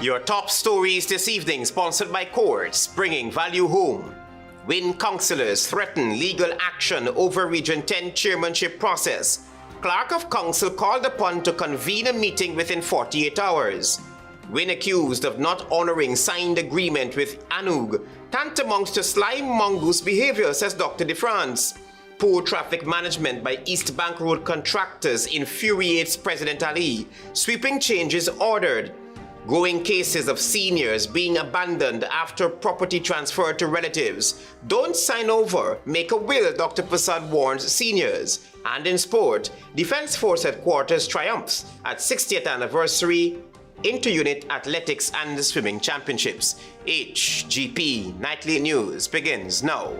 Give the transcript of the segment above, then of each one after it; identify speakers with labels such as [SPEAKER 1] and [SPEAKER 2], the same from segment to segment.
[SPEAKER 1] Your top stories this evening, sponsored by Courts, bringing value home. WIN councillors threaten legal action over Region 10 chairmanship process. Clerk of Council called upon to convene a meeting within 48 hours. WIN accused of not honouring signed agreement with ANUG. Tantamount to sly mongoose behaviour, says Dr. DeFrance. Poor traffic management by East Bank Road contractors infuriates President Ali. Sweeping changes ordered. Growing cases of seniors being abandoned after property transfer to relatives. Don't sign over, make a will, Dr. PERSAUD warns seniors. And in sport, Defence Force Headquarters triumphs at 60th anniversary Inter-Unit Athletics and Swimming Championships. HGP Nightly News begins now.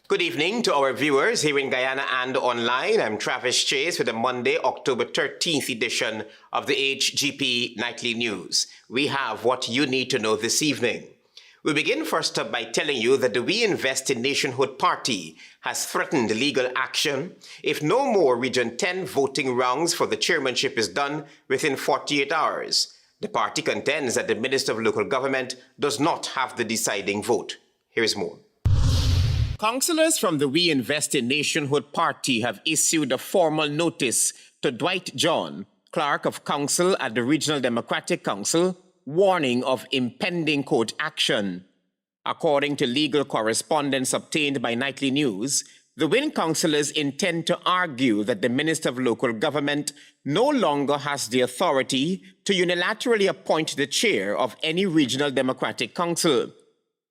[SPEAKER 1] Good evening to our viewers here in Guyana and online. I'm Travis Chase with the Monday, October 13th edition of the HGP Nightly News. We have what you need to know this evening. We begin first up by telling you that the We Invest in Nationhood Party has threatened legal action if no more Region 10 voting rounds for the chairmanship is done within 48 hours. The party contends that the Minister of Local Government does not have the deciding vote. Here is more. Councillors from the We Invest in Nationhood Party have issued a formal notice to Dwight John, Clerk of Council at the Regional Democratic Council, warning of impending court action. According to legal correspondence obtained by Nightly News, the WIN councillors intend to argue that the Minister of Local Government no longer has the authority to unilaterally appoint the chair of any Regional Democratic Council.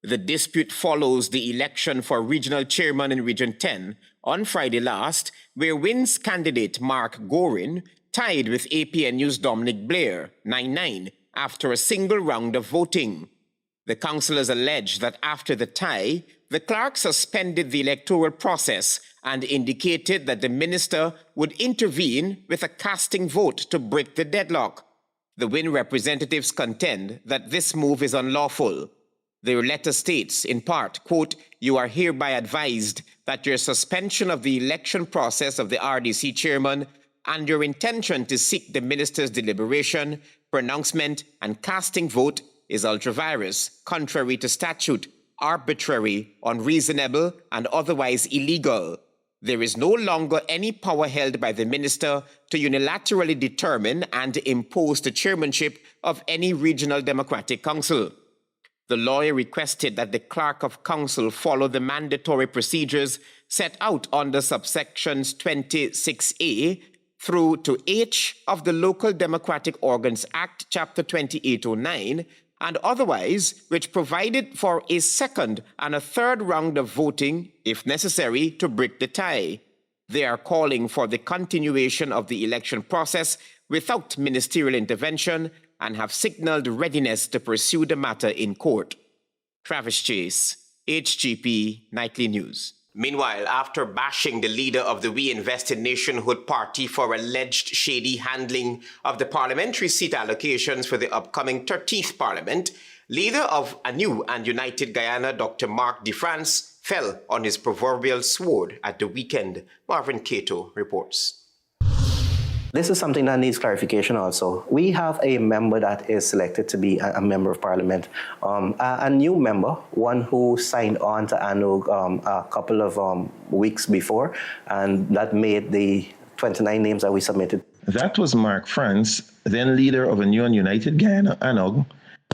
[SPEAKER 1] The dispute follows the election for regional chairman in Region 10 on Friday last, where WIN's candidate Mark Gorin tied with APNU's Dominic Blair 9-9 after a single round of voting. The councillors allege that after the tie, the clerk suspended the electoral process and indicated that the minister would intervene with a casting vote to break the deadlock. The WIN representatives contend that this move is unlawful. Their letter states, in part, quote, "You are hereby advised that your suspension of the election process of the RDC chairman and your intention to seek the minister's deliberation, pronouncement, and casting vote is ultra-virus, contrary to statute, arbitrary, unreasonable, and otherwise illegal. There is no longer any power held by the minister to unilaterally determine and impose the chairmanship of any regional democratic council." The lawyer requested that the Clerk of Council follow the mandatory procedures set out under subsections 26A through to H of the Local Democratic Organs Act, Chapter 2809, and otherwise, which provided for a second and a third round of voting, if necessary, to break the tie. They are calling for the continuation of the election process without ministerial intervention and have signaled readiness to pursue the matter in court. Travis Chase, HGP Nightly News. Meanwhile, after bashing the leader of the We Invest in Nationhood Party for alleged shady handling of the parliamentary seat allocations for the upcoming 13th Parliament, leader of ANUG and United Guyana, Dr. Mark DeFrance, fell on his proverbial sword at the weekend. Marvin Cato reports.
[SPEAKER 2] This is something that needs clarification also. We have a member that is selected to be a member of parliament, a new member, one who signed on to ANUG a couple of weeks before, and that made the 29 names that we submitted.
[SPEAKER 3] That was Mark France, then leader of a new and United Guyana, ANUG,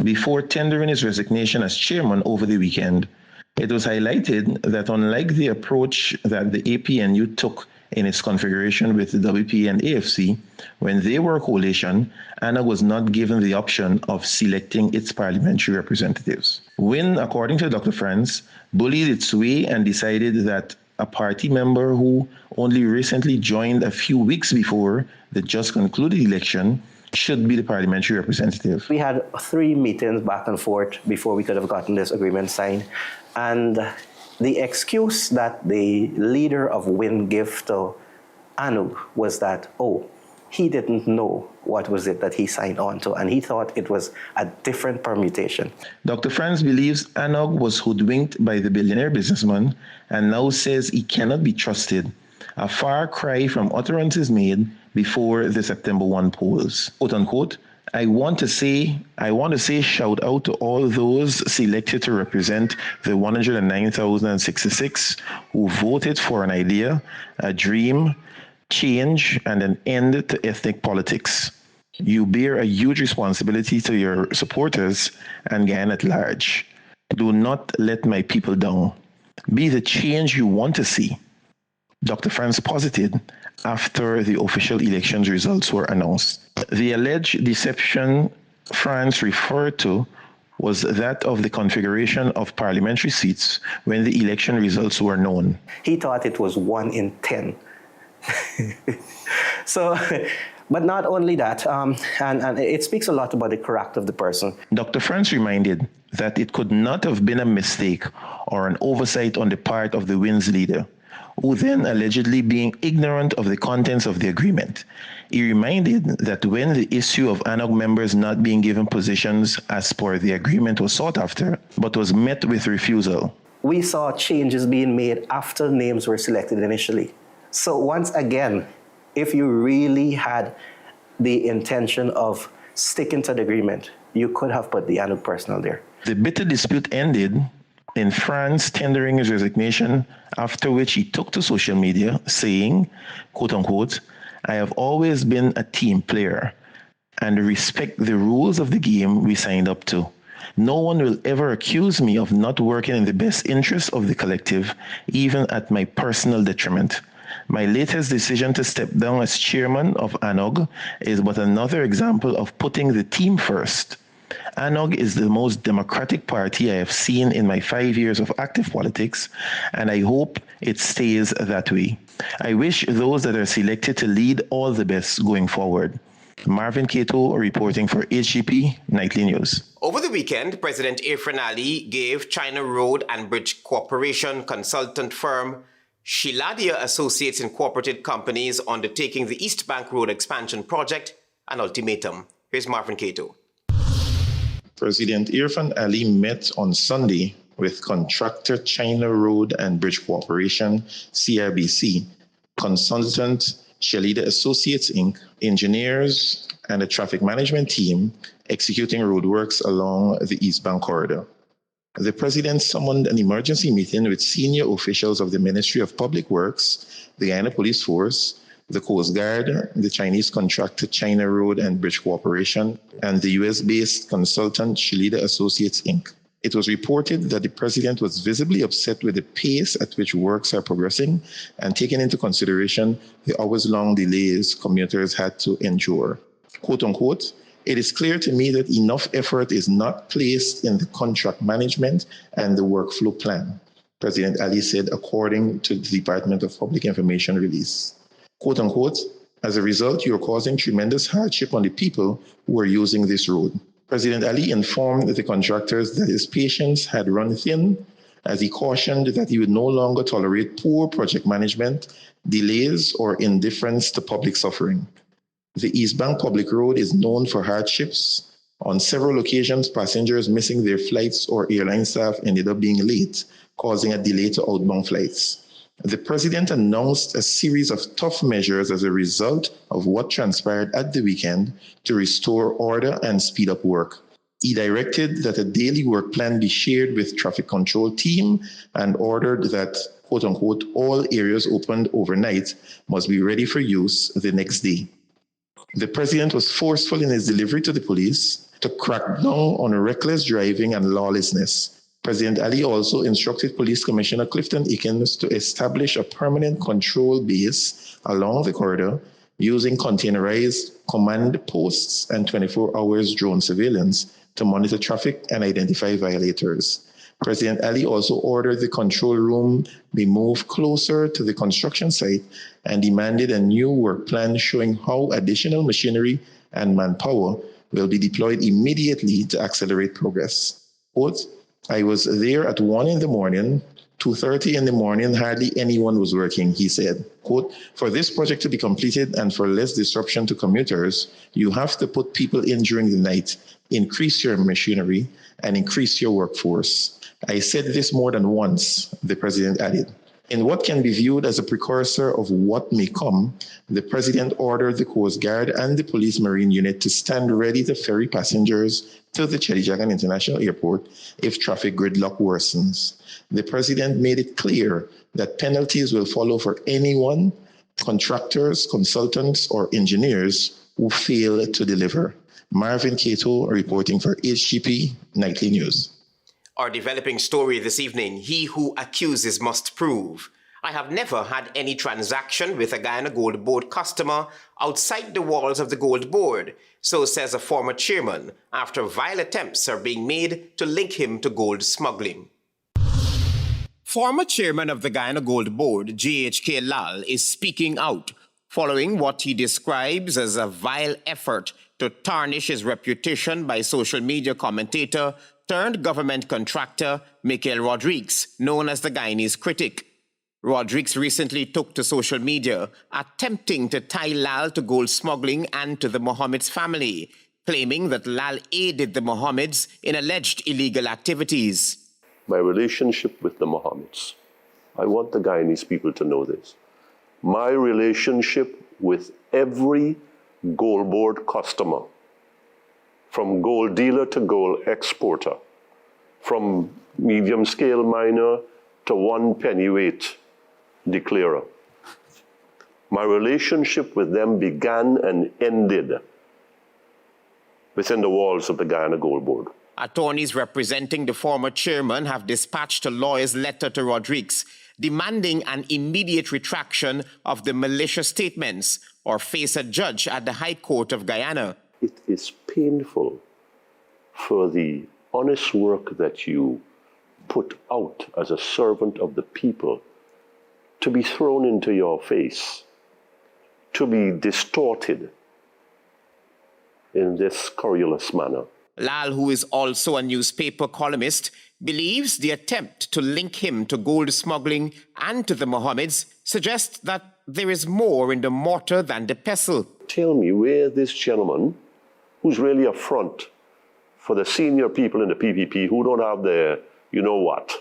[SPEAKER 3] before tendering his resignation as chairman over the weekend. It was highlighted that unlike the approach that the APNU took in its configuration with the WP and AFC, when they were a coalition, ANUG was not given the option of selecting its parliamentary representatives. WIN, according to Dr. France, bullied its way and decided that a party member who only recently joined a few weeks before the just concluded election should be the parliamentary representative.
[SPEAKER 2] We had 3 meetings back and forth before we could have gotten this agreement signed, and the excuse that the leader of WIN gave to ANUG was that, he didn't know what was it that he signed on to, and he thought it was a different permutation.
[SPEAKER 3] Dr. Franz believes ANUG was hoodwinked by the billionaire businessman and now says he cannot be trusted. A far cry from utterances made before the September 1 polls. Quote unquote, I want to say shout out to all those selected to represent the 109,066 who voted for an idea, a dream, change, and an end to ethnic politics. You bear a huge responsibility to your supporters and Guyana at large. Do not let my people down. Be the change you want to see. Dr. Franz posited after the official elections results were announced. The alleged deception Franz referred to was that of the configuration of parliamentary seats when the election results were known.
[SPEAKER 2] He thought it was 1 in 10. So, but not only that, and it speaks a lot about the character of the person.
[SPEAKER 3] Dr. Franz reminded that it could not have been a mistake or an oversight on the part of the Winds leader, who then allegedly being ignorant of the contents of the agreement. He reminded that when the issue of ANUG members not being given positions as per the agreement was sought after, but was met with refusal.
[SPEAKER 2] We saw changes being made after names were selected initially. So once again, if you really had the intention of sticking to the agreement, you could have put the ANUG personnel there.
[SPEAKER 3] The bitter dispute ended in Franz tendering his resignation, after which he took to social media saying, quote unquote, I have always been a team player and respect the rules of the game we signed up to. No one will ever accuse me of not working in the best interests of the collective, even at my personal detriment. My latest decision to step down as chairman of ANUG is but another example of putting the team first. ANUG is the most democratic party I have seen in my 5 years of active politics, and I hope it stays that way. I wish those that are selected to lead all the best going forward. Marvin Cato reporting for HGP Nightly News.
[SPEAKER 1] Over the weekend, President Irfan Ali gave China Road and Bridge Corporation consultant firm Shiladia Associates Incorporated Companies undertaking the East Bank Road expansion project an ultimatum. Here's Marvin Cato.
[SPEAKER 3] President Irfan Ali met on Sunday with contractor China Road and Bridge Corporation, CRBC, consultant Shalida Associates Inc., engineers, and a traffic management team executing roadworks along the East Bank corridor. The president summoned an emergency meeting with senior officials of the Ministry of Public Works, the Guyana Police Force, the Coast Guard, the Chinese contractor China Road and Bridge Corporation, and the US-based consultant Shalida Associates Inc. It was reported that the president was visibly upset with the pace at which works are progressing and taking into consideration the hours-long delays commuters had to endure. Quote unquote, it is clear to me that enough effort is not placed in the contract management and the workflow plan, President Ali said, according to the Department of Public Information release. Quote unquote, as a result, you're causing tremendous hardship on the people who are using this road. President Ali informed the contractors that his patience had run thin, as he cautioned that he would no longer tolerate poor project management, delays, or indifference to public suffering. The East Bank Public Road is known for hardships. On several occasions, passengers missing their flights or airline staff ended up being late, causing a delay to outbound flights. The president announced a series of tough measures as a result of what transpired at the weekend to restore order and speed up work. He directed that a daily work plan be shared with traffic control team and ordered that, quote unquote, all areas opened overnight must be ready for use the next day. The president was forceful in his delivery to the police to crack down on reckless driving and lawlessness. President Ali also instructed Police Commissioner Clifton Eakins to establish a permanent control base along the corridor using containerized command posts and 24 hours drone surveillance to monitor traffic and identify violators. President Ali also ordered the control room be moved closer to the construction site and demanded a new work plan showing how additional machinery and manpower will be deployed immediately to accelerate progress. Quote, I was there at 1 in the morning 2:30 in the morning, hardly anyone was working, he said. Quote, for this project to be completed and for less disruption to commuters, you have to put people in during the night, increase your machinery, and increase your workforce. I said this more than once, the president added. In what can be viewed as a precursor of what may come, the president ordered the Coast Guard and the Police Marine Unit to stand ready to ferry passengers to the Chedijagan International Airport if traffic gridlock worsens. The president made it clear that penalties will follow for anyone, contractors, consultants, or engineers who fail to deliver. Marvin Cato reporting for HGP Nightly News.
[SPEAKER 1] Our developing story this evening, he who accuses must prove. I have never had any transaction with a Guyana Gold Board customer outside the walls of the Gold Board, so says a former chairman, after vile attempts are being made to link him to gold smuggling. Former chairman of the Guyana Gold Board, GHK Lal, is speaking out following what he describes as a vile effort to tarnish his reputation by social media commentator turned government contractor Michael Rodrigues, known as the Guyanese critic. Rodrigues recently took to social media, attempting to tie Lal to gold smuggling and to the Mohammeds family, claiming that Lal aided the Mohammeds in alleged illegal activities.
[SPEAKER 4] My relationship with the Mohammeds. I want the Guyanese people to know this. My relationship with every gold board customer, from gold dealer to gold exporter, from medium scale miner to 1 pennyweight declarer. My relationship with them began and ended within the walls of the Guyana Gold Board.
[SPEAKER 1] Attorneys representing the former chairman have dispatched a lawyer's letter to Rodrigues demanding an immediate retraction of the malicious statements or face a judge at the High Court of Guyana.
[SPEAKER 4] It is painful for the honest work that you put out as a servant of the people to be thrown into your face, to be distorted in this scurrilous manner.
[SPEAKER 1] Lal, who is also a newspaper columnist, believes the attempt to link him to gold smuggling and to the Mohammeds suggests that there is more in the mortar than the pestle.
[SPEAKER 4] Tell me where this gentleman, who's really a front for the senior people in the PPP who don't have the, you know what,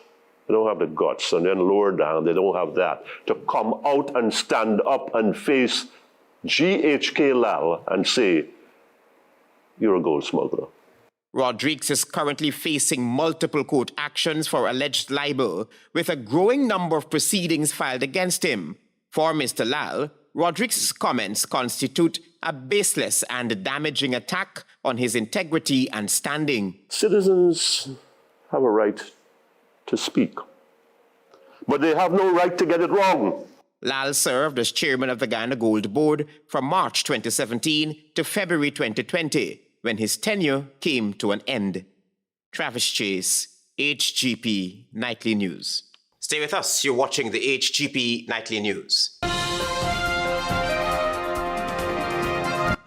[SPEAKER 4] they don't have the guts, and then lower down, they don't have that, to come out and stand up and face GHK Lal and say, you're a gold smuggler.
[SPEAKER 1] Rodrigues is currently facing multiple court actions for alleged libel, with a growing number of proceedings filed against him. For Mr. Lal, Rodrigues' comments constitute a baseless and damaging attack on his integrity and standing.
[SPEAKER 4] Citizens have a right to speak, but they have no right to get it wrong.
[SPEAKER 1] Lal served as chairman of the Guyana Gold Board from March 2017 to February 2020, when his tenure came to an end. Travis Chase, HGP Nightly News. Stay with us. You're watching the HGP Nightly News.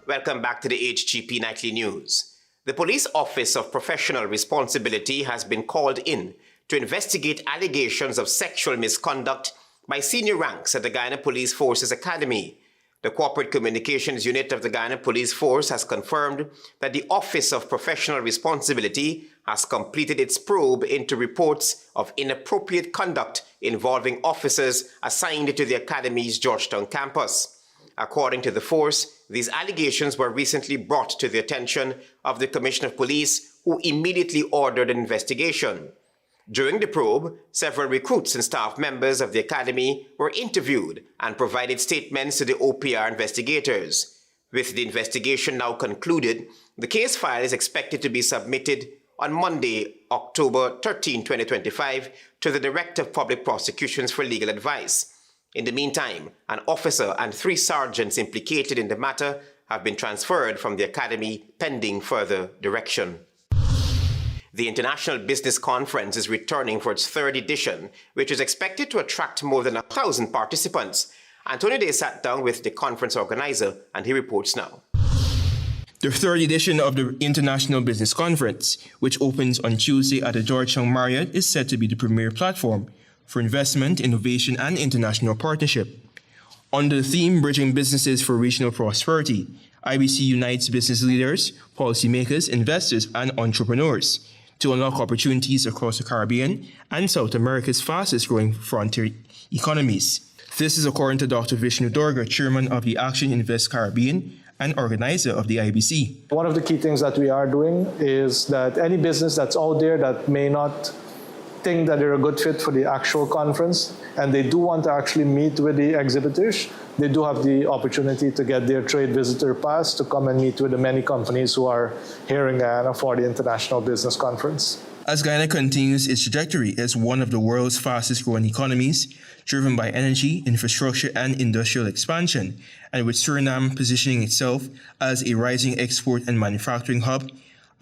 [SPEAKER 1] Welcome back to the HGP Nightly News. The Police Office of Professional Responsibility has been called in to investigate allegations of sexual misconduct by senior ranks at the Guyana Police Force's Academy. The Corporate Communications Unit of the Guyana Police Force has confirmed that the Office of Professional Responsibility has completed its probe into reports of inappropriate conduct involving officers assigned to the Academy's Georgetown campus. According to the force, these allegations were recently brought to the attention of the Commissioner of Police, who immediately ordered an investigation. During the probe, several recruits and staff members of the Academy were interviewed and provided statements to the OPR investigators. With the investigation now concluded, the case file is expected to be submitted on Monday, October 13, 2025, to the Director of Public Prosecutions for legal advice. In the meantime, an officer and 3 sergeants implicated in the matter have been transferred from the Academy pending further direction. The International Business Conference is returning for its 3rd edition, which is expected to attract more than 1,000 participants. Antonio Day sat down with the conference organizer, and he reports now.
[SPEAKER 5] The 3rd edition of the International Business Conference, which opens on Tuesday at the Georgetown Marriott, is said to be the premier platform for investment, innovation, and international partnership. Under the theme Bridging Businesses for Regional Prosperity, IBC unites business leaders, policymakers, investors, and entrepreneurs to unlock opportunities across the Caribbean and South America's fastest growing frontier economies. This is according to Dr. Vishnu Durga, chairman of the Action Invest Caribbean and organizer of the IBC.
[SPEAKER 6] One of the key things that we are doing is that any business that's out there that may not think that they're a good fit for the actual conference and they do want to actually meet with the exhibitors, they do have the opportunity to get their trade visitor pass to come and meet with the many companies who are here in Guyana for the International Business Conference.
[SPEAKER 5] As Guyana continues its trajectory as one of the world's fastest growing economies, driven by energy, infrastructure, and industrial expansion, and with Suriname positioning itself as a rising export and manufacturing hub,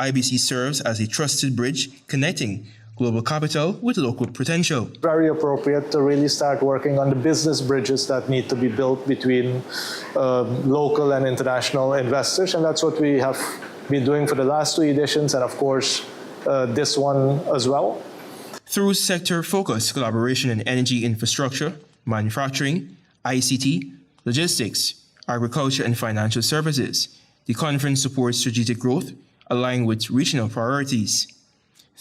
[SPEAKER 5] IBC serves as a trusted bridge connecting global capital with local potential.
[SPEAKER 6] Very appropriate to really start working on the business bridges that need to be built between local and international investors, and that's what we have been doing for the last 2 editions, and of course this one as well.
[SPEAKER 5] Through sector-focused collaboration in energy infrastructure, manufacturing, ICT, logistics, agriculture, and financial services, the conference supports strategic growth aligned with regional priorities.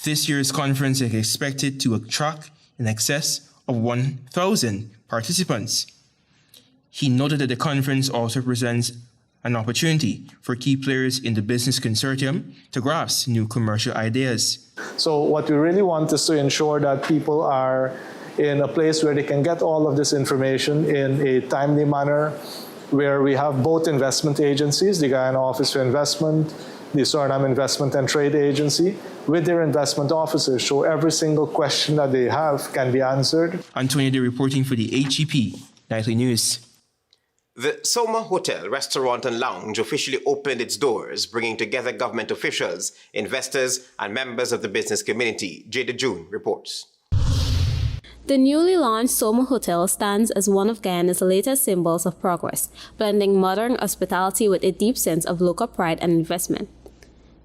[SPEAKER 5] This year's conference is expected to attract in excess of 1,000 participants. He noted that the conference also presents an opportunity for key players in the business consortium to grasp new commercial ideas.
[SPEAKER 6] So what we really want is to ensure that people are in a place where they can get all of this information in a timely manner, where we have both investment agencies, the Guyana Office for Investment, the Suriname Investment and Trade Agency, with their investment officers, so every single question that they have can be answered.
[SPEAKER 5] Antonio Day reporting for the HGP Nightly News.
[SPEAKER 1] The Soma Hotel, Restaurant and Lounge officially opened its doors, bringing together government officials, investors, and members of the business community. Jada June reports.
[SPEAKER 7] The newly launched Soma Hotel stands as one of Guyana's latest symbols of progress, blending modern hospitality with a deep sense of local pride and investment.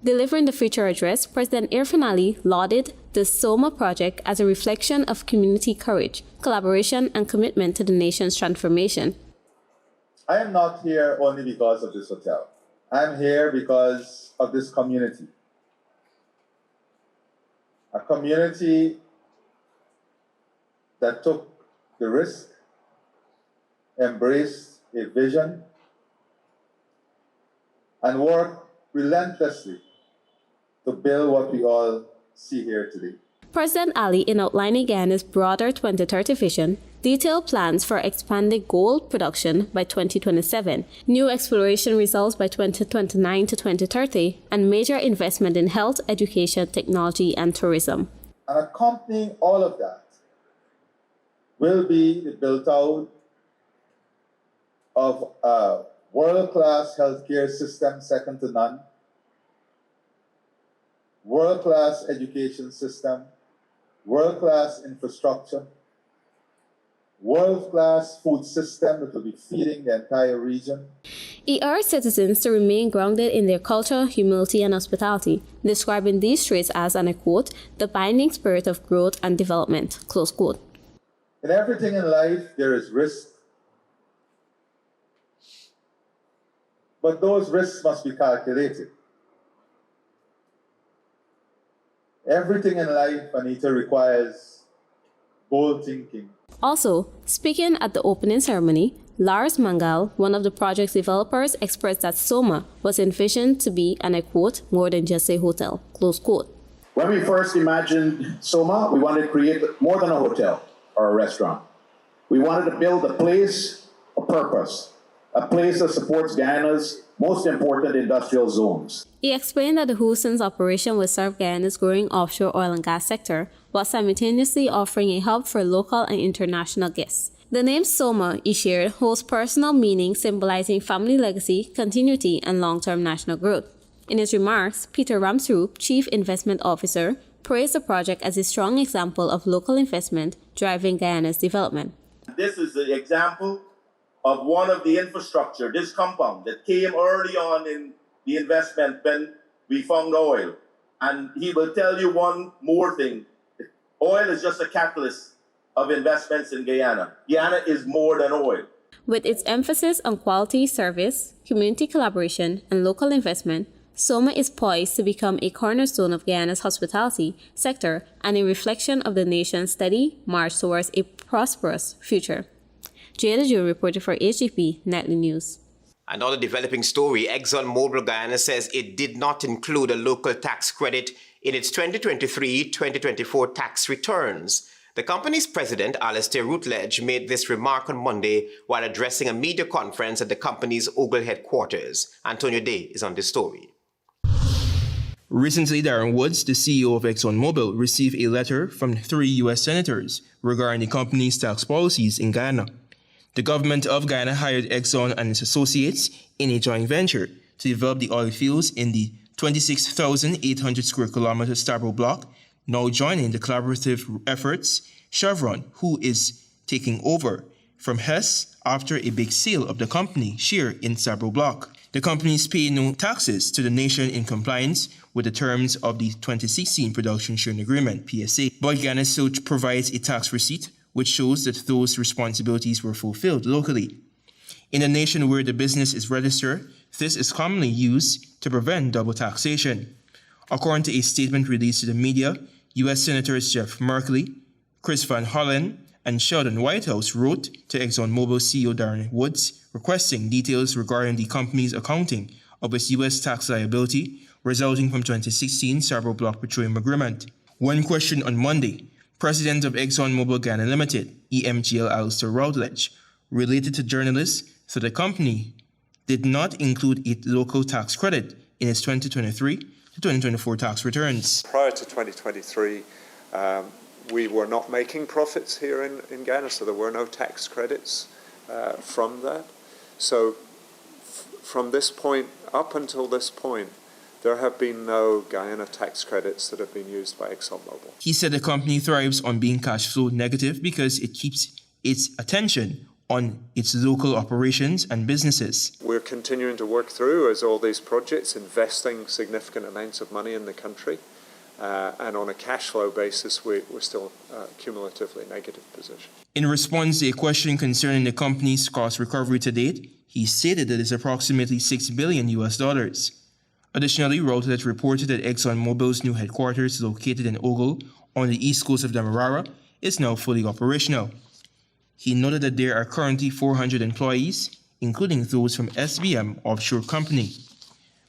[SPEAKER 7] Delivering the feature address, President Irfan Ali lauded the Soma project as a reflection of community courage, collaboration, and commitment to the nation's transformation.
[SPEAKER 8] I am not here only because of this hotel. I'm here because of this community. A community that took the risk, embraced a vision, and worked relentlessly to build what we all see here today.
[SPEAKER 7] President Ali, in outlining Guyana's broader 2030 vision, detailed plans for expanding gold production by 2027, new exploration results by 2029 to 2030, and major investment in health, education, technology, and tourism.
[SPEAKER 8] And accompanying all of that will be the build-out of a world-class healthcare system second to none, world-class education system, world-class infrastructure, world-class food system that will be feeding the entire region.
[SPEAKER 7] He urged citizens to remain grounded in their culture, humility, and hospitality, describing these traits as, and I quote, the binding spirit of growth and development, close quote.
[SPEAKER 8] In everything in life, there is risk. But those risks must be calculated. Everything in life, Anita, requires bold thinking.
[SPEAKER 7] Also, speaking at the opening ceremony, Lars Mangal, one of the project's developers, expressed that Soma was envisioned to be, and I quote, more than just a hotel, close quote.
[SPEAKER 9] When we first imagined Soma, we wanted to create more than a hotel or a restaurant. We wanted to build a place, a purpose, a place that supports Guyana's most important industrial zones.
[SPEAKER 7] He explained that the Houston's operation will serve Guyana's growing offshore oil and gas sector, while simultaneously offering a hub for local and international guests. The name Soma, he shared, holds personal meaning symbolizing family legacy, continuity, and long-term national growth. In his remarks, Peter Ramsroop, Chief Investment Officer, praised the project as a strong example of local investment driving Guyana's development.
[SPEAKER 10] This is the example of one of the infrastructure, this compound that came early on in the investment when we found oil. And he will tell you one more thing. Oil is just a catalyst of investments in Guyana. Guyana is more than oil.
[SPEAKER 7] With its emphasis on quality service, community collaboration, and local investment, Soma is poised to become a cornerstone of Guyana's hospitality sector and a reflection of the nation's steady march towards a prosperous future. Jada Ju reported for HGP Nightly News.
[SPEAKER 1] Another developing story, ExxonMobil Guyana says it did not include a local tax credit in its 2023-2024 tax returns. The company's president, Alastair Routledge, made this remark on Monday while addressing a media conference at the company's Ogle headquarters. Antonio Day is on this story.
[SPEAKER 5] Recently, Darren Woods, the CEO of ExxonMobil, received a letter from 3 U.S. senators regarding the company's tax policies in Guyana. The government of Guyana hired Exxon and its associates in a joint venture to develop the oil fields in the 26,800 square kilometer Stabroek block, now joining the collaborative efforts Chevron, who is taking over from Hess after a big sale of the company share in Stabroek block. The companies pay no taxes to the nation in compliance with the terms of the 2016 Production Sharing Agreement, PSA, but Guyana still provides a tax receipt which shows that those responsibilities were fulfilled locally. In a nation where the business is registered, this is commonly used to prevent double taxation. According to a statement released to the media, U.S. Senators Jeff Merkley, Chris Van Hollen, and Sheldon Whitehouse wrote to ExxonMobil CEO Darren Woods requesting details regarding the company's accounting of its U.S. tax liability resulting from 2016 Stabroek Block Petroleum Agreement. When questioned on Monday, President of ExxonMobil Guyana Limited, EMGL Alastair Routledge, related to journalists that the company did not include a local tax credit in its 2023 to 2024 tax returns.
[SPEAKER 11] Prior to 2023, we were not making profits here in Guyana, so there were no tax credits from that. So from this point, up until this point, there have been no Guyana tax credits that have been used by ExxonMobil.
[SPEAKER 5] He said the company thrives on being cash flow negative because it keeps its attention on its local operations and businesses.
[SPEAKER 11] We're continuing to work through, as all these projects, investing significant amounts of money in the country. And on a cash flow basis, we're still cumulatively negative position.
[SPEAKER 5] In response to a question concerning the company's cost recovery to date, he stated that it's approximately $6 billion. Additionally, Routledge reported that ExxonMobil's new headquarters, located in Ogle on the east coast of Demerara, is now fully operational. He noted that there are currently 400 employees, including those from SBM Offshore Company.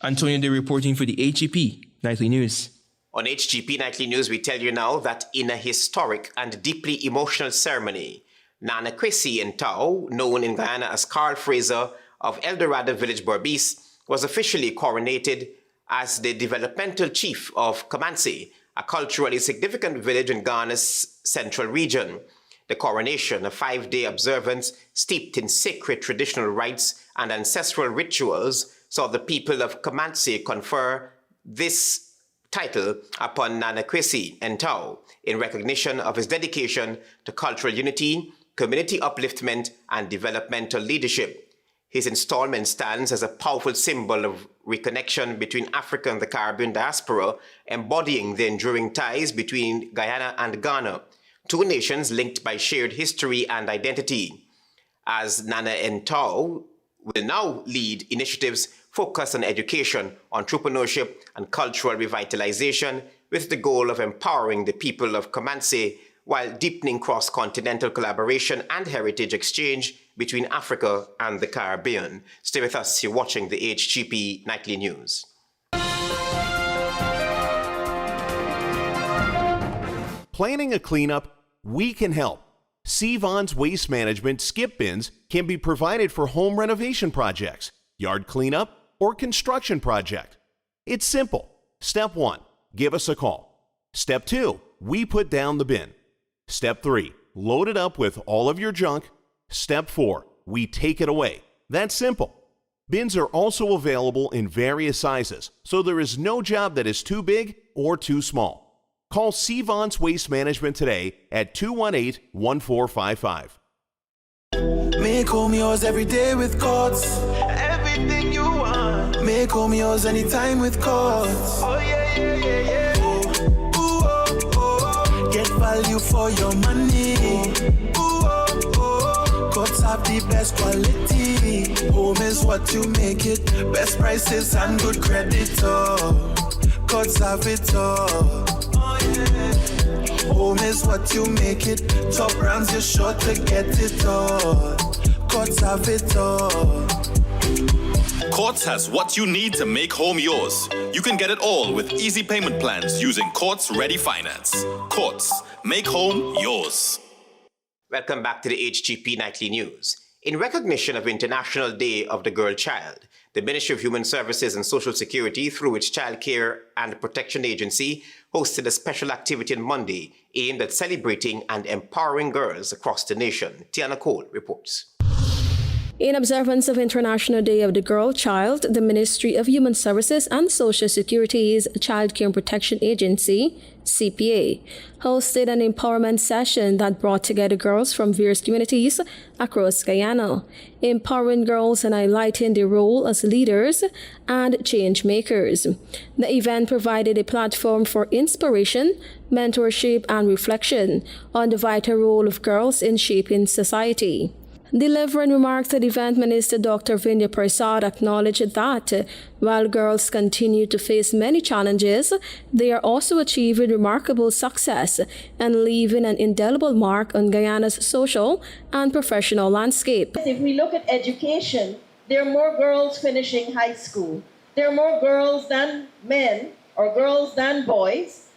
[SPEAKER 5] Antonio Day reporting for the HGP Nightly News.
[SPEAKER 1] On HGP Nightly News, we tell you now that in a historic and deeply emotional ceremony, Nana Kwesi Ntao, known in Guyana as Carl Fraser of Eldorado Village, Berbice, was officially coronated as the developmental chief of Comanche, a culturally significant village in Ghana's central region. The coronation, a 5-day observance steeped in sacred traditional rites and ancestral rituals, saw the people of Comanche confer this title upon Nana Kwesi Ntao in recognition of his dedication to cultural unity, community upliftment, and developmental leadership. His installment stands as a powerful symbol of reconnection between Africa and the Caribbean diaspora, embodying the enduring ties between Guyana and Ghana, two nations linked by shared history and identity. As Nana Ntao will now lead initiatives focused on education, entrepreneurship, and cultural revitalization, with the goal of empowering the people of Comanche while deepening cross-continental collaboration and heritage exchange between Africa and the Caribbean. Stay with us, you're watching the HGP Nightly News.
[SPEAKER 12] Planning a cleanup? We can help. Sevon's Waste Management skip bins can be provided for home renovation projects, yard cleanup, or construction project. It's simple. Step 1, give us a call. Step 2, we put down the bin. Step 3, load it up with all of your junk. Step 4, we take it away. That's simple. Bins are also available in various sizes, so there is no job that is too big or too small. Call Sevon's Waste Management today at 218-1455.
[SPEAKER 13] Make home yours every day with Courts. Everything you want. Make home yours anytime with Courts. Oh yeah, yeah, yeah, yeah. get value for your money. Ooh, oh, oh. Courts have the best quality. Home is what you make it. Best prices and good credit. Oh, courts have it all. Oh, yeah. Home is what you make it. Top brands, you're sure to get it all. Courts have it all.
[SPEAKER 14] Courts has what you need to make home yours. You can get it all with easy payment plans using Courts Ready Finance. Courts, make home yours.
[SPEAKER 1] Welcome back to the HGP Nightly News. In recognition of International Day of the Girl Child, the Ministry of Human Services and Social Security, through its Child Care and Protection Agency, hosted a special activity on Monday aimed at celebrating and empowering girls across the nation. Tiana Cole reports.
[SPEAKER 15] In observance of International Day of the Girl Child, the Ministry of Human Services and Social Security's Child Care and Protection Agency, CPA, hosted an empowerment session that brought together girls from various communities across Guyana, empowering girls and highlighting their role as leaders and change makers. The event provided a platform for inspiration, mentorship, and reflection on the vital role of girls in shaping society. Delivering remarks at the event, Minister Dr. PERSAUD acknowledged that while girls continue to face many challenges, they are also achieving remarkable success and leaving an indelible mark on Guyana's social and professional landscape.
[SPEAKER 16] If we look at education, there are more girls finishing high school. There are more girls than men or girls than boys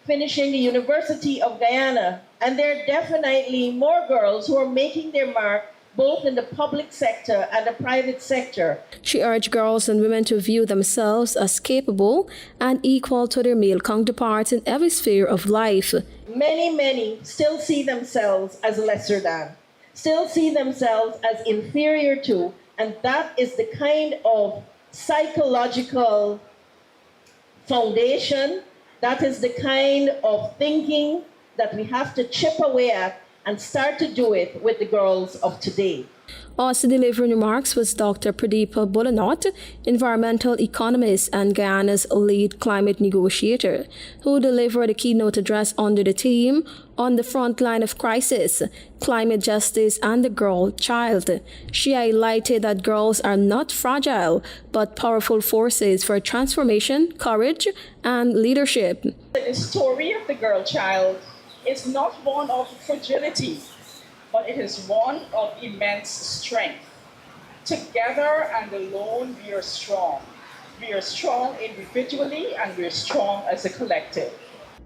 [SPEAKER 16] finishing the University of Guyana. And there are definitely more girls who are making their mark both in the public sector and the private sector.
[SPEAKER 15] She urged girls and women to view themselves as capable and equal to their male counterparts in every sphere of life.
[SPEAKER 16] Many still see themselves as lesser than, still see themselves as inferior to, and that is the kind of psychological foundation, that is the kind of thinking that we have to chip away at and start to do it with the girls of today.
[SPEAKER 15] Also delivering remarks was Dr. Pradeepa Bolanot, environmental economist and Guyana's lead climate negotiator, who delivered a keynote address under the theme On the Front Line of Crisis, Climate Justice and the Girl Child. She highlighted that girls are not fragile, but powerful forces for transformation, courage, and leadership.
[SPEAKER 17] The story of the girl child is not one of fragility, but it is one of immense strength. Together and alone, we are strong. We are strong individually and we are strong as a collective.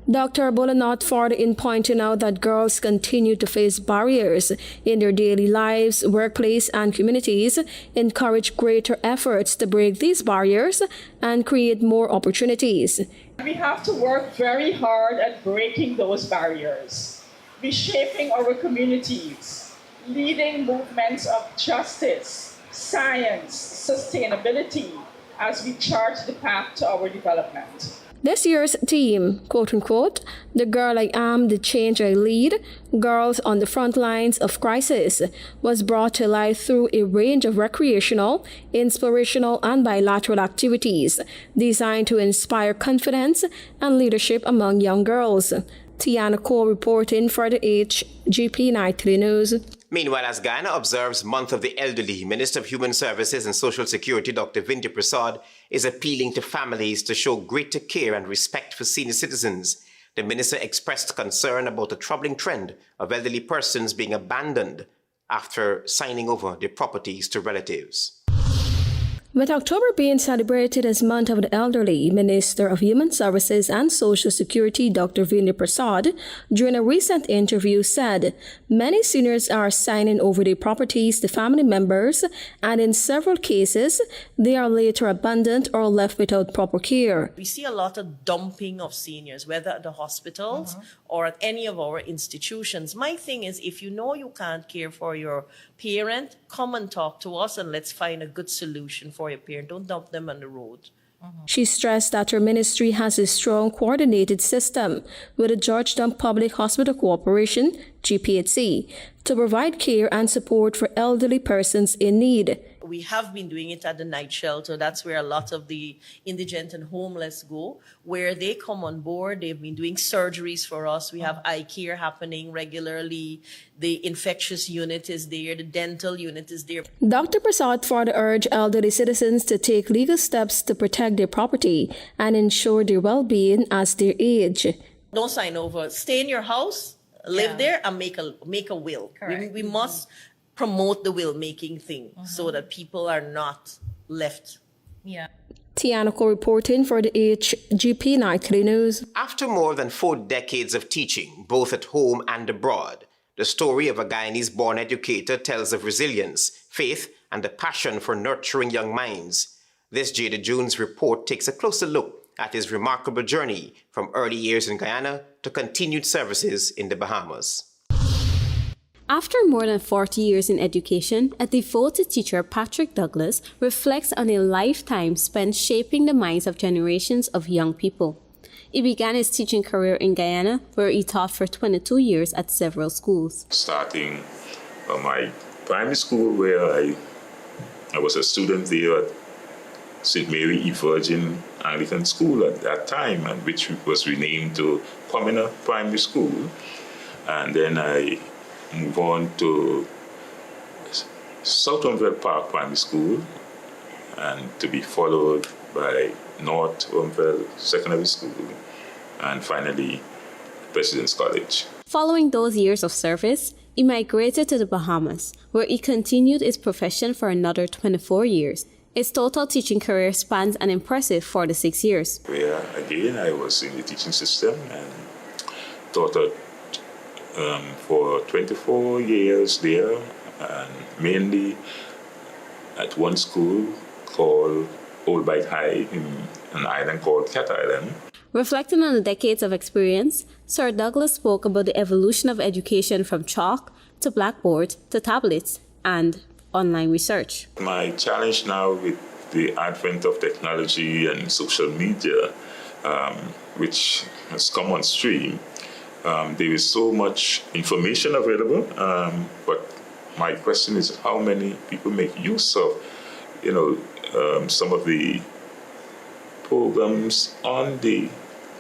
[SPEAKER 15] Dr. Bolanot further in pointing out that girls continue to face barriers in their daily lives, workplace, and communities, encourage greater efforts to break these barriers and create more opportunities.
[SPEAKER 17] We have to work very hard at breaking those barriers, reshaping our communities, leading movements of justice, science, sustainability as we chart the path to our development.
[SPEAKER 15] This year's theme, quote-unquote, The Girl I Am, The Change I Lead, Girls on the Front Lines of Crisis, was brought to life through a range of recreational, inspirational, and bilateral activities designed to inspire confidence and leadership among young girls. Tiana Cole reporting for the HGP Nightly News.
[SPEAKER 1] Meanwhile, as Guyana observes Month of the Elderly, Minister of Human Services and Social Security Dr. PERSAUD is appealing to families to show greater care and respect for senior citizens. The minister expressed concern about a troubling trend of elderly persons being abandoned after signing over their properties to relatives.
[SPEAKER 15] With October being celebrated as Month of the Elderly, Minister of Human Services and Social Security Dr. PERSAUD, during a recent interview, said many seniors are signing over their properties to family members, and in several cases, they are later abandoned or left without proper care.
[SPEAKER 18] We see a lot of dumping of seniors, whether at the hospitals or at any of our institutions. My thing is, if you know you can't care for your parent, come and talk to us and let's find a good solution for your parent. Don't dump them on the road.
[SPEAKER 15] She stressed that her ministry has a strong coordinated system with the Georgetown Public Hospital Corporation, GPHC, to provide care and support for elderly persons in need.
[SPEAKER 18] We have been doing it at the night shelter. That's where a lot of the indigent and homeless go, where they come on board. They've been doing surgeries for us. We have eye care happening regularly. The infectious unit is there. The dental unit is there.
[SPEAKER 15] Dr. PERSAUD further urged elderly citizens to take legal steps to protect their property and ensure their well-being as they age.
[SPEAKER 18] Don't sign over. Stay in your house, live there, and make a will. We must promote the will-making thing so that people are not left.
[SPEAKER 15] Yeah. Tianako reporting for the HGP Nightly News.
[SPEAKER 1] After more than 4 decades of teaching, both at home and abroad, the story of a Guyanese-born educator tells of resilience, faith, and the passion for nurturing young minds. This Jada June's report takes a closer look at his remarkable journey from early years in Guyana to continued services in the Bahamas.
[SPEAKER 7] After more than 40 years in education, a devoted teacher, Patrick Douglas, reflects on a lifetime spent shaping the minds of generations of young people. He began his teaching career in Guyana, where he taught for 22 years at several schools.
[SPEAKER 19] Starting from my primary school, where I was a student there at St. Mary E. Virgin Anglican School at that time, and which was renamed to Commoner Primary School. And then I moved on to South Ormville Park Primary School, and to be followed by North Ormville Secondary School, and finally President's College.
[SPEAKER 7] Following those years of service, he migrated to the Bahamas, where he continued his profession for another 24 years. His total teaching career spans an impressive 46 years.
[SPEAKER 19] Where, again, I was in the teaching system and taught for 24 years there, and mainly at one school called Old Bite High in an island called Cat Island.
[SPEAKER 7] Reflecting on the decades of experience, Sir Douglas spoke about the evolution of education from chalk to blackboard to tablets and online research.
[SPEAKER 19] My challenge now with the advent of technology and social media, which has come on stream, there is so much information available, but my question is how many people make use of, some of the programs on the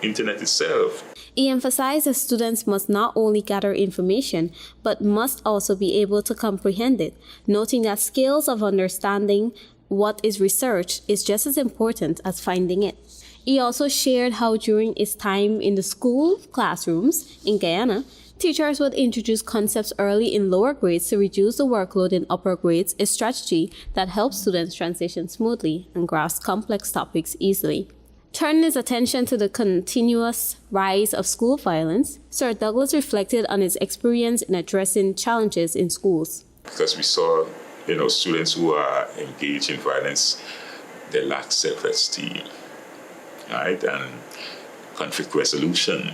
[SPEAKER 19] internet itself.
[SPEAKER 7] He emphasized that students must not only gather information, but must also be able to comprehend it, noting that skills of understanding what is researched is just as important as finding it. He also shared how during his time in the school classrooms in Guyana, teachers would introduce concepts early in lower grades to reduce the workload in upper grades, a strategy that helps students transition smoothly and grasp complex topics easily. Turning his attention to the continuous rise of school violence, Sir Douglas reflected on his experience in addressing challenges in schools.
[SPEAKER 19] Because we saw, students who are engaged in violence, they lack self-esteem, right? And conflict resolution,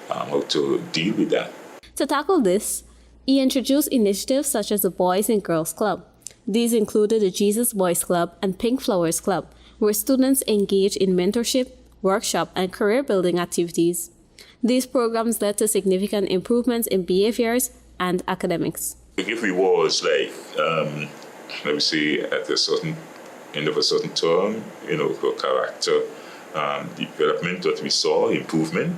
[SPEAKER 19] how to deal with that.
[SPEAKER 7] To tackle this, he introduced initiatives such as the Boys and Girls Club. These included the Jesus Boys Club and Pink Flowers Club, where students engage in mentorship, workshop, and career-building activities. These programs led to significant improvements in behaviors and academics.
[SPEAKER 19] If we was let me say, at a certain end of a certain term, for character development, what we saw, improvement,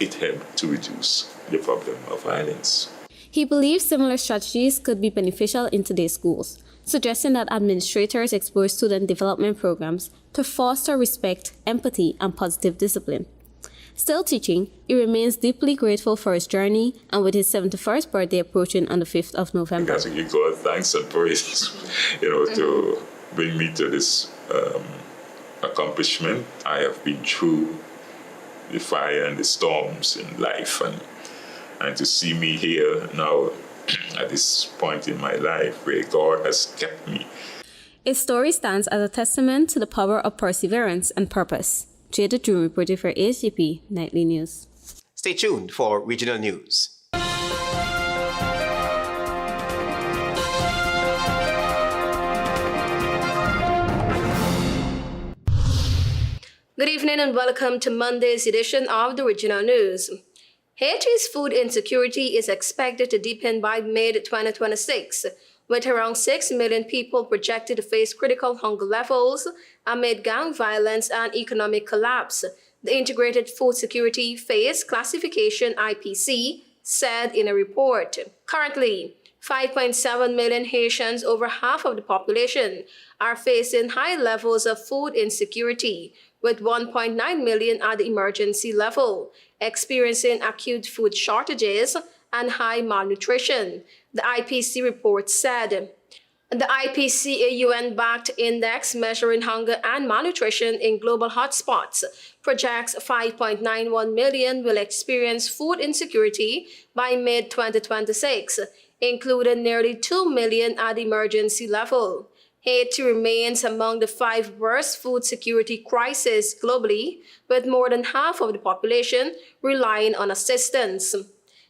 [SPEAKER 19] it helped to reduce the problem of violence.
[SPEAKER 7] He believes similar strategies could be beneficial in today's schools, suggesting that administrators explore student development programs to foster respect, empathy, and positive discipline. Still teaching, he remains deeply grateful for his journey, and with his 71st birthday approaching on the 5th of November.
[SPEAKER 19] I give God thanks and praise, to bring me to this accomplishment. I have been through the fire and the storms in life, and to see me here now at this point in my life where God has kept me.
[SPEAKER 7] His story stands as a testament to the power of perseverance and purpose. Jada June reporting for HGP Nightly News.
[SPEAKER 1] Stay tuned for regional news.
[SPEAKER 15] Good evening and welcome to Monday's edition of the Regional News. Haiti's food insecurity is expected to deepen by mid-2026, with around 6 million people projected to face critical hunger levels amid gang violence and economic collapse, the Integrated Food Security Phase Classification IPC said in a report. Currently, 5.7 million Haitians, over half of the population, are facing high levels of food insecurity, with 1.9 million at the emergency level, experiencing acute food shortages and high malnutrition, the IPC report said. The IPC, a UN-backed index measuring hunger and malnutrition in global hotspots, projects 5.91 million will experience food insecurity by mid-2026, including nearly 2 million at the emergency level. Haiti remains among the 5 worst food security crises globally, with more than half of the population relying on assistance.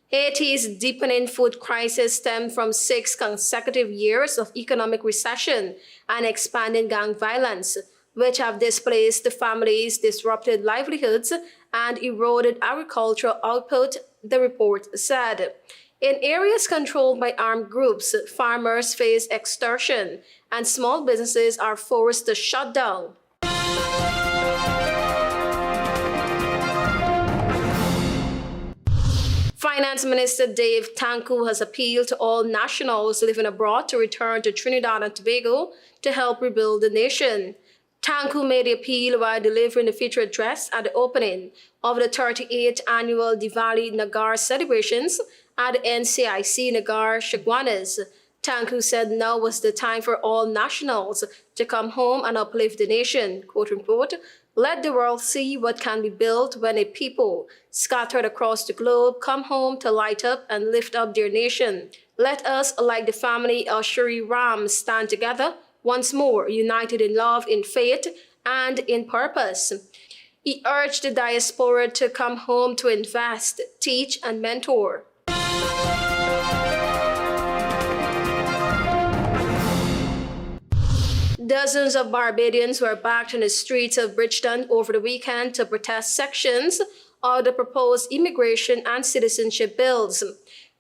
[SPEAKER 15] Haiti's deepening food crisis stemmed from 6 consecutive years of economic recession and expanding gang violence, which have displaced the families, disrupted livelihoods, and eroded agricultural output, the report said. In areas controlled by armed groups, farmers face extortion, and small businesses are forced to shut down. Finance Minister Dave Tanku has appealed to all nationals living abroad to return to Trinidad and Tobago to help rebuild the nation. Tanku made the appeal while delivering a feature address at the opening of the 38th annual Diwali Nagar celebrations at the NCIC Nagar Shagwanas. Tanku said now was the time for all nationals to come home and uplift the nation, quote unquote. Let the world see what can be built when a people scattered across the globe come home to light up and lift up their nation. Let us, like the family of Shri Ram, stand together once more, united in love, in faith, and in purpose. He urged the diaspora to come home to invest, teach, and mentor. Dozens of Barbadians were backed in the streets of Bridgeton over the weekend to protest sections of the proposed immigration and citizenship bills.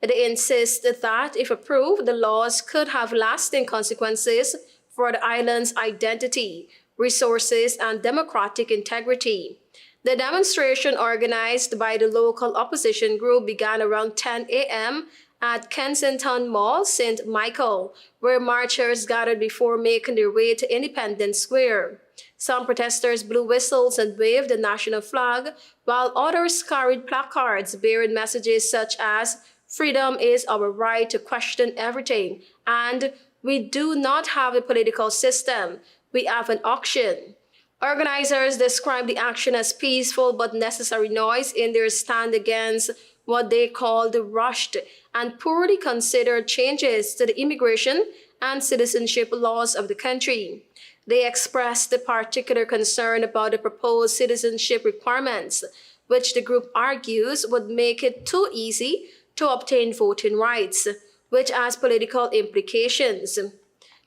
[SPEAKER 15] They insist that, if approved, the laws could have lasting consequences for the island's identity, resources, and democratic integrity. The demonstration, organized by the local opposition group, began around 10 a.m. at Kensington Mall, St. Michael, where marchers gathered before making their way to Independence Square. Some protesters blew whistles and waved the national flag, while others carried placards bearing messages such as, "Freedom is our right to question everything," and "We do not have a political system, we have an auction." Organizers described the action as peaceful but necessary noise in their stand against what they called the rushed and poorly considered changes to the immigration and citizenship laws of the country. They expressed a particular concern about the proposed citizenship requirements, which the group argues would make it too easy to obtain voting rights, which has political implications.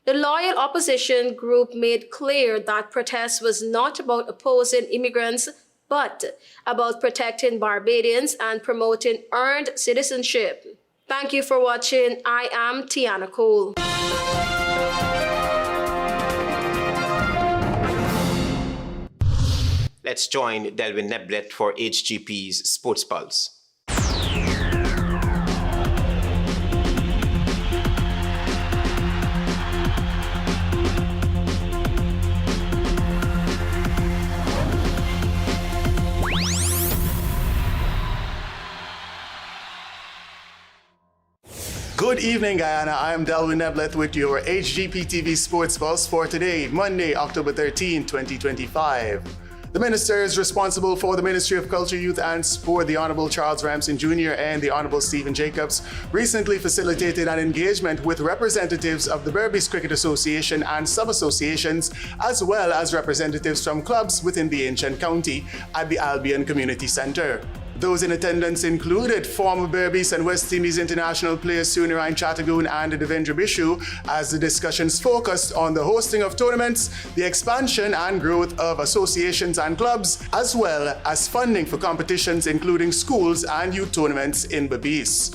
[SPEAKER 15] The loyal opposition group made clear that protest was not about opposing immigrants, but about protecting Barbadians and promoting earned citizenship. Thank you for watching. I am Tiana Cole.
[SPEAKER 1] Let's join Delwyn Neblet for HGP's Sports Pulse.
[SPEAKER 20] Good evening, Guyana. I am Delwyn Neblet with your HGP TV Sports Pulse for today, Monday, October 13, 2025. The ministers responsible for the Ministry of Culture, Youth and Sport, the Honorable Charles Ramson Jr. and the Honorable Stephen Jacobs, recently facilitated an engagement with representatives of the Berbice Cricket Association and sub-associations, as well as representatives from clubs within the ancient county at the Albion Community Centre. Those in attendance included former Berbice and West Indies international players Sunirine Chattergoon and Devendra Bishu, as the discussions focused on the hosting of tournaments, the expansion and growth of associations and clubs, as well as funding for competitions including schools and youth tournaments in Berbice.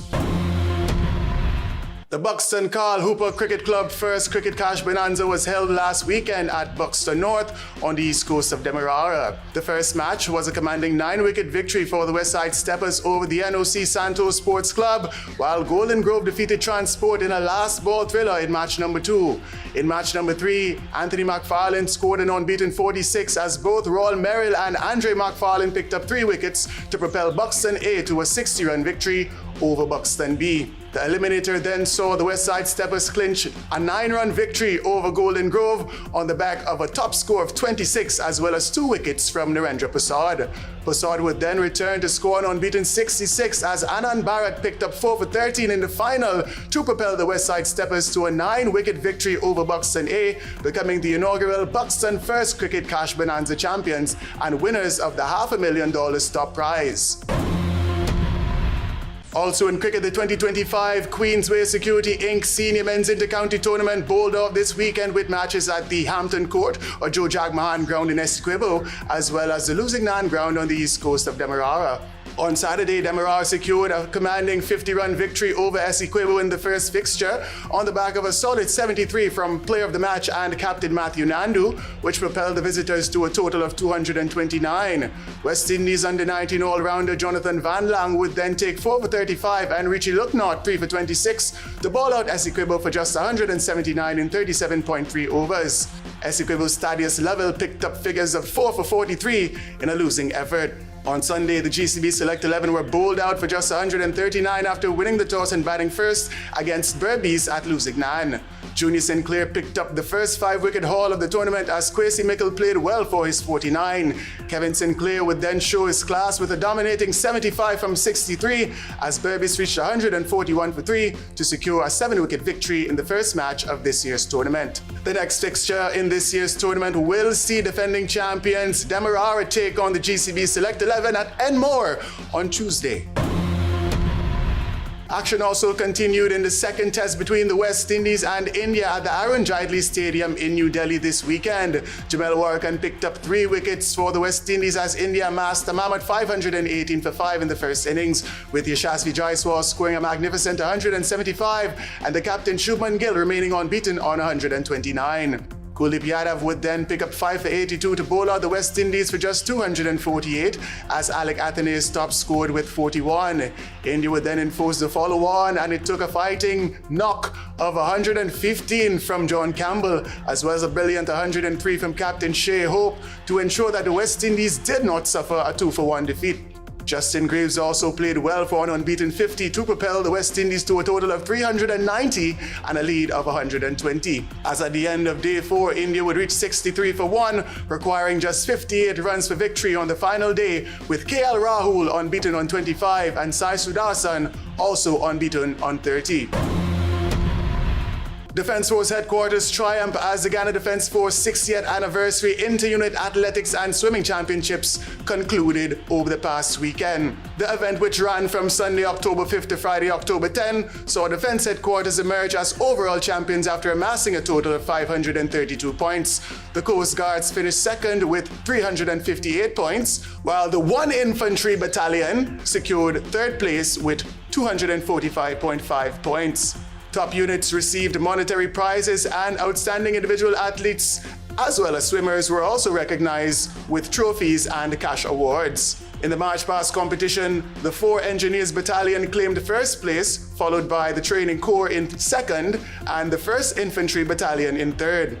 [SPEAKER 20] The Buxton Carl Hooper Cricket Club first cricket cash bonanza was held last weekend at Buxton North on the east coast of Demerara. The first match was a commanding 9-wicket victory for the Westside Steppers over the NOC Santos Sports Club, while Golden Grove defeated Transport in a last ball thriller in match number 2. In match number 3, Anthony McFarlane scored an unbeaten 46 as both Royal Merrill and Andre McFarlane picked up 3 wickets to propel Buxton A to a 60-run victory over Buxton B. The eliminator then saw the Westside Steppers clinch a 9-run victory over Golden Grove on the back of a top score of 26 as well as 2 wickets from Narendra Persaud. Persaud would then return to score an unbeaten 66 as Anand Bharat picked up 4 for 13 in the final to propel the Westside Steppers to a 9-wicket victory over Buxton A, becoming the inaugural Buxton First Cricket Cash Bonanza champions and winners of the $500,000 top prize. Also in cricket, the 2025 Queensway Security Inc. Senior Men's Inter-County Tournament bowled off this weekend with matches at the Hampton Court or Joe Jagmohan ground in Essequibo, as well as the Lusignan ground on the east coast of Demerara. On Saturday, Demerara secured a commanding 50-run victory over Essequibo in the first fixture on the back of a solid 73 from player of the match and captain Matthew Nandu, which propelled the visitors to a total of 229. West Indies under-19 all-rounder Jonathan Van Lang would then take 4 for 35 and Richie Lucknott 3 for 26 to ball out Essequibo for just 179 in 37.3 overs. Essequibo's Thaddeus Lovell picked up figures of 4 for 43 in a losing effort. On Sunday, the GCB Select 11 were bowled out for just 139 after winning the toss and batting first against Berbice at Lusignan. Junior Sinclair picked up the first 5-wicket haul of the tournament as Kwesi Mickle played well for his 49. Kevin Sinclair would then show his class with a dominating 75 from 63 as Berbice reached 141 for 3 to secure a 7-wicket victory in the first match of this year's tournament. The next fixture in this year's tournament will see defending champions Demerara take on the GCB Select 11 at Enmore on Tuesday. Action also continued in the second test between the West Indies and India at the Arun Jaitley Stadium in New Delhi this weekend. Jamel Warrican picked up 3 wickets for the West Indies as India amassed a mammoth 518 for 5 in the first innings, with Yashasvi Jaiswal scoring a magnificent 175 and the captain Shubman Gill remaining unbeaten on 129. Kuldeep Yadav would then pick up 5 for 82 to bowl out the West Indies for just 248 as Alec Athenaeus top scored with 41. India would then enforce the follow-on and it took a fighting knock of 115 from John Campbell as well as a brilliant 103 from captain Shea Hope to ensure that the West Indies did not suffer a 2-for-1 defeat. Justin Graves also played well for an unbeaten 50 to propel the West Indies to a total of 390 and a lead of 120. As at the end of day 4, India would reach 63 for 1, requiring just 58 runs for victory on the final day, with KL Rahul unbeaten on 25 and Sai Sudarsan also unbeaten on 30. Defence Force Headquarters triumph as the Ghana Defence Force 60th Anniversary Inter-Unit Athletics and Swimming Championships concluded over the past weekend. The event, which ran from Sunday, October 5th to Friday, October 10, saw Defence Headquarters emerge as overall champions after amassing a total of 532 points. The Coast Guards finished second with 358 points, while the 1 Infantry Battalion secured third place with 245.5 points. Top units received monetary prizes and outstanding individual athletes as well as swimmers were also recognized with trophies and cash awards. In the March Past competition, the 4 Engineers Battalion claimed first place, followed by the Training Corps in second and the 1st Infantry Battalion in third.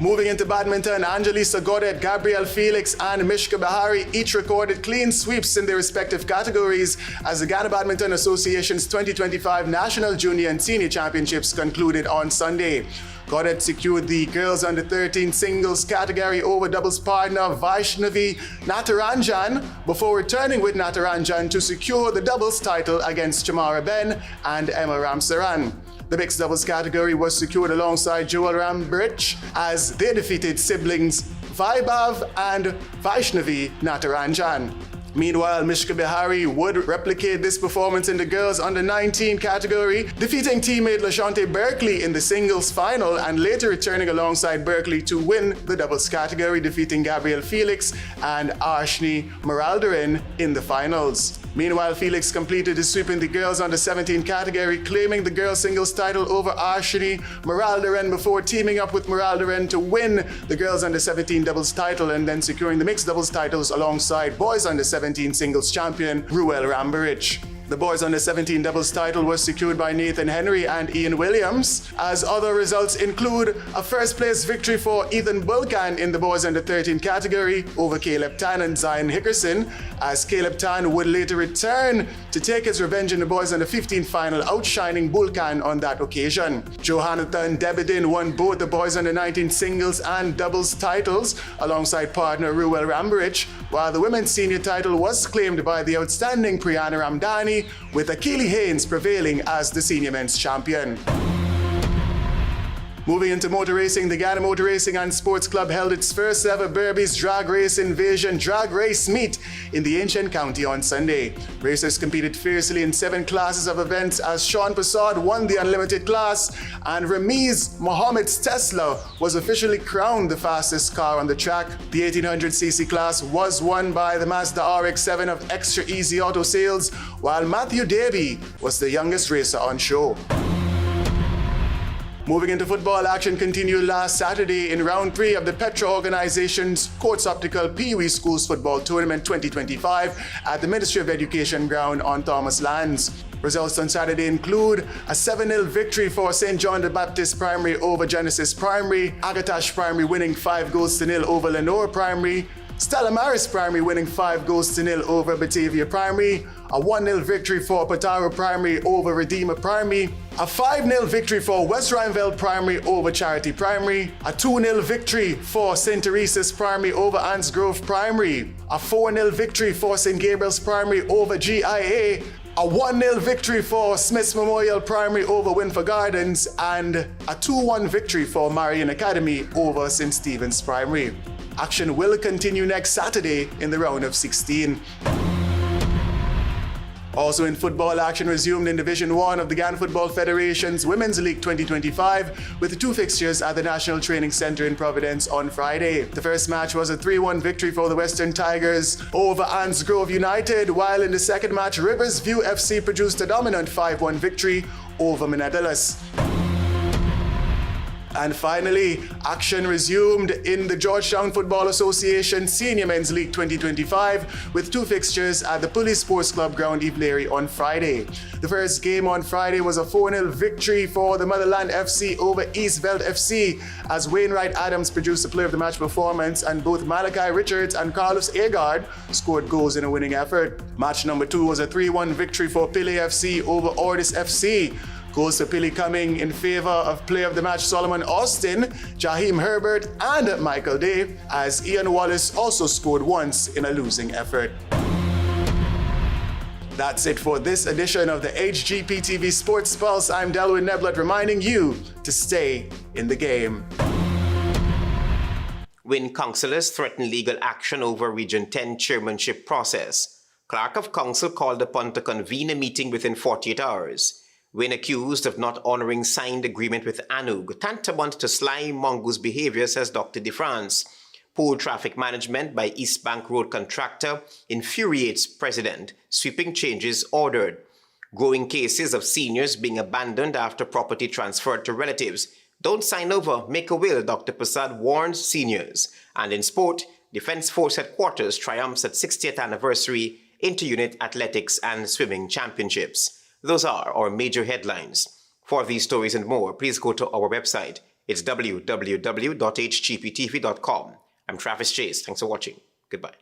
[SPEAKER 20] Moving into badminton, Angelisa Godet, Gabrielle Felix, and Mishka Bahari each recorded clean sweeps in their respective categories as the Ghana Badminton Association's 2025 National Junior and Senior Championships concluded on Sunday. Godet secured the girls under 13 singles category over doubles partner Vaishnavi Nataranjan before returning with Nataranjan to secure the doubles title against Chamara Ben and Emma Ramsaran. The mixed doubles category was secured alongside Joel Rambrich as they defeated siblings Vaibhav and Vaishnavi Nataranjan. Meanwhile, Mishka Bihari would replicate this performance in the girls under 19 category, defeating teammate Lashante Berkeley in the singles final and later returning alongside Berkeley to win the doubles category, defeating Gabrielle Felix and Ashni Maraldarin in the finals. Meanwhile, Felix completed his sweep in the girls under 17 category, claiming the girls singles title over Arshini Moralderen before teaming up with Moralderen to win the girls under 17 doubles title and then securing the mixed doubles titles alongside boys under 17 singles champion Ruel Rambarich. The boys under 17 doubles title was secured by Nathan Henry and Ian Williams, as other results include a first place victory for Ethan Bulkan in the boys under 13 category over Caleb Tan and Zion Hickerson, as Caleb Tan would later return to take his revenge in the boys under 15 final, outshining Bulkan on that occasion. Johanathan Debedin won both the boys under 19 singles and doubles titles alongside partner Ruel Rambarich, while the women's senior title was claimed by the outstanding Priyana Ramdani, with Akili Haynes prevailing as the senior men's champion. Moving into motor racing, the Ghana Motor Racing and Sports Club held its first ever Berbice Drag Race Invasion drag race meet in the ancient county on Sunday. Racers competed fiercely in 7 classes of events as Sean Persaud won the unlimited class and Ramiz Mohammed's Tesla was officially crowned the fastest car on the track. The 1800cc class was won by the Mazda RX-7 of Extra Easy Auto Sales, while Matthew Davey was the youngest racer on show. Moving into football, action continued last Saturday in round 3 of the Petra organization's Courts Optical Pee Wee Schools Football Tournament 2025 at the Ministry of Education ground on Thomas Lands. Results on Saturday include a 7-0 victory for St. John the Baptist Primary over Genesis Primary, Agatash Primary winning 5-0 over Lenore Primary, Stella Maris Primary winning 5-0 over Batavia Primary, a 1-0 victory for Pataro Primary over Redeemer Primary, a 5-0 victory for West Rhineville Primary over Charity Primary, a 2-0 victory for St. Teresa's Primary over Anns Grove Primary, a 4-0 victory for St. Gabriel's Primary over GIA, a 1-0 victory for Smith's Memorial Primary over Winford Gardens, and a 2-1 victory for Marian Academy over St. Stephen's Primary. Action will continue next Saturday in the round of 16. Also in football, action resumed in Division 1 of the Ghana Football Federation's Women's League 2025 with 2 fixtures at the National Training Center in Providence on Friday. The first match was a 3-1 victory for the Western Tigers over Anns Grove United, while in the second match, Rivers View FC produced a dominant 5-1 victory over Menadillas. And finally, action resumed in the Georgetown Football Association Senior Men's League 2025 with 2 fixtures at the Police Sports Club ground Ivleri on Friday. The first game on Friday was a 4-0 victory for the Motherland FC over East Veld FC as Wainwright Adams produced a player of the match performance and both Malachi Richards and Carlos Agard scored goals in a winning effort. Match number 2 was a 3-1 victory for Pili FC over Ordis FC. Goals for Pili coming in favor of player of the match Solomon Austin, Jaheim Herbert, and Michael Day, as Ian Wallace also scored once in a losing effort. That's it for this edition of the HGP TV Sports Pulse. I'm Delwyn Neblet reminding you to stay in the game.
[SPEAKER 1] Win councillors threaten legal action over Region 10 chairmanship process. Clerk of Council called upon to convene a meeting within 48 hours. When accused of not honoring signed agreement with ANUG, tantamount to sly mongoose behavior, says Dr. DeFrance. Poor traffic management by East Bank Road contractor infuriates president. Sweeping changes ordered. Growing cases of seniors being abandoned after property transferred to relatives. Don't sign over, make a will, Dr. Persaud warns seniors. And in sport, Defence Force Headquarters triumphs at 60th anniversary Inter-Unit Athletics and Swimming Championships. Those are our major headlines. For these stories and more, please go to our website. It's www.hgptv.com. I'm Travis Chase. Thanks for watching. Goodbye.